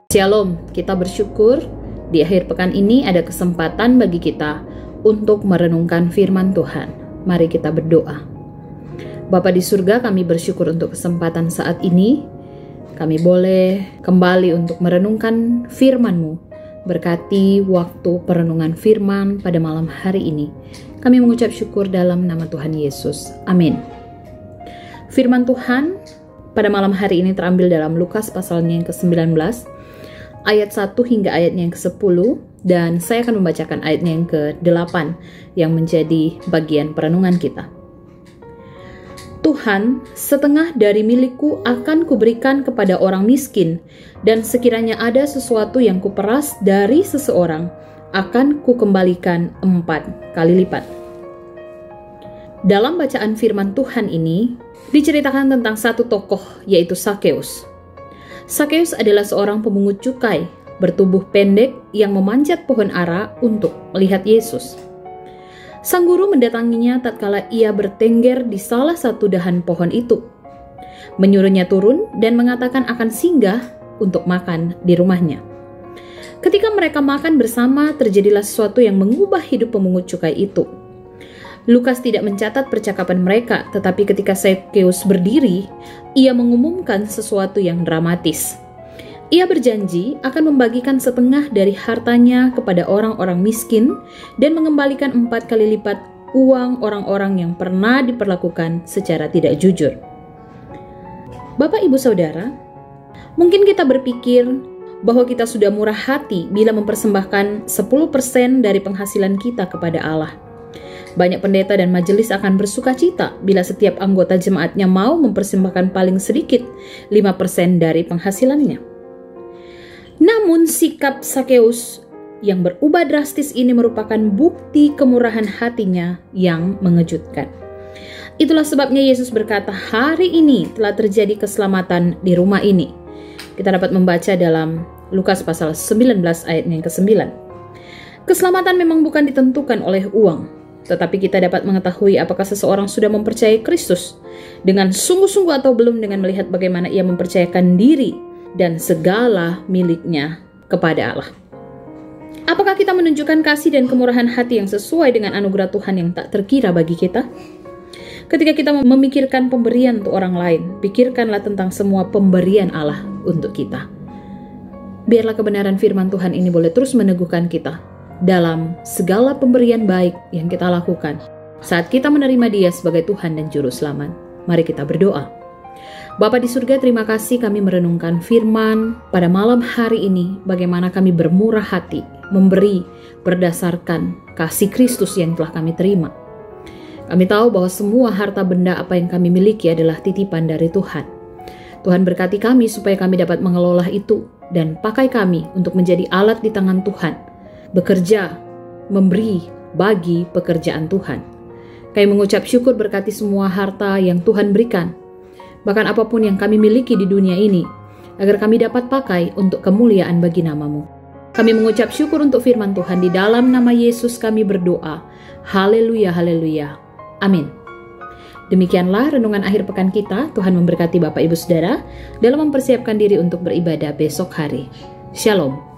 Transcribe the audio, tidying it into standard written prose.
Shalom, kita bersyukur di akhir pekan ini ada kesempatan bagi kita untuk merenungkan firman Tuhan. Mari kita berdoa. Bapa di surga, kami bersyukur untuk kesempatan saat ini. Kami boleh kembali untuk merenungkan firman-Mu. Berkati waktu perenungan firman pada malam hari ini. Kami mengucap syukur dalam nama Tuhan Yesus. Amin. Firman Tuhan pada malam hari ini terambil dalam Lukas pasalnya yang ke-19. Ayat 1 hingga ayatnya yang ke-10, dan saya akan membacakan ayatnya yang ke-8 yang menjadi bagian perenungan kita. Tuhan, setengah dari milikku akan kuberikan kepada orang miskin, dan sekiranya ada sesuatu yang kuperas dari seseorang, akan kukembalikan 4 kali lipat. Dalam bacaan firman Tuhan ini, diceritakan tentang satu tokoh, yaitu Sakeus. Sakeus adalah seorang pemungut cukai, bertubuh pendek yang memanjat pohon ara untuk melihat Yesus. Sang guru mendatanginya tatkala ia bertengger di salah satu dahan pohon itu, menyuruhnya turun dan mengatakan akan singgah untuk makan di rumahnya. Ketika mereka makan bersama, terjadilah sesuatu yang mengubah hidup pemungut cukai itu. Lukas tidak mencatat percakapan mereka, tetapi ketika Sakeus berdiri, ia mengumumkan sesuatu yang dramatis. Ia berjanji akan membagikan setengah dari hartanya kepada orang-orang miskin dan mengembalikan 4 kali lipat uang orang-orang yang pernah diperlakukan secara tidak jujur. Bapak, Ibu, Saudara, mungkin kita berpikir bahwa kita sudah murah hati bila mempersembahkan 10% dari penghasilan kita kepada Allah. Banyak pendeta dan majelis akan bersuka cita bila setiap anggota jemaatnya mau mempersembahkan paling sedikit 5% dari penghasilannya. Namun sikap Sakeus yang berubah drastis ini merupakan bukti kemurahan hatinya yang mengejutkan. Itulah sebabnya Yesus berkata, hari ini telah terjadi keselamatan di rumah ini. Kita dapat membaca dalam Lukas pasal 19 ayat yang ke-9. Keselamatan memang bukan ditentukan oleh uang, tetapi kita dapat mengetahui apakah seseorang sudah mempercayai Kristus dengan sungguh-sungguh atau belum dengan melihat bagaimana ia mempercayakan diri dan segala miliknya kepada Allah. Apakah kita menunjukkan kasih dan kemurahan hati yang sesuai dengan anugerah Tuhan yang tak terkira bagi kita? Ketika kita memikirkan pemberian untuk orang lain, pikirkanlah tentang semua pemberian Allah untuk kita. Biarlah kebenaran firman Tuhan ini boleh terus meneguhkan kita dalam segala pemberian baik yang kita lakukan saat kita menerima Dia sebagai Tuhan dan Juru Selamat. Mari kita berdoa. Bapa di surga, terima kasih kami merenungkan firman pada malam hari ini, bagaimana kami bermurah hati, memberi berdasarkan kasih Kristus yang telah kami terima. Kami tahu bahwa semua harta benda apa yang kami miliki adalah titipan dari Tuhan. Tuhan berkati kami supaya kami dapat mengelola itu dan pakai kami untuk menjadi alat di tangan Tuhan, bekerja, memberi, bagi pekerjaan Tuhan. Kami mengucap syukur berkati semua harta yang Tuhan berikan, bahkan apapun yang kami miliki di dunia ini, agar kami dapat pakai untuk kemuliaan bagi nama-Mu. Kami mengucap syukur untuk firman Tuhan, di dalam nama Yesus kami berdoa. Haleluya, haleluya. Amin. Demikianlah renungan akhir pekan kita. Tuhan memberkati Bapak, Ibu, Saudara dalam mempersiapkan diri untuk beribadah besok hari. Shalom.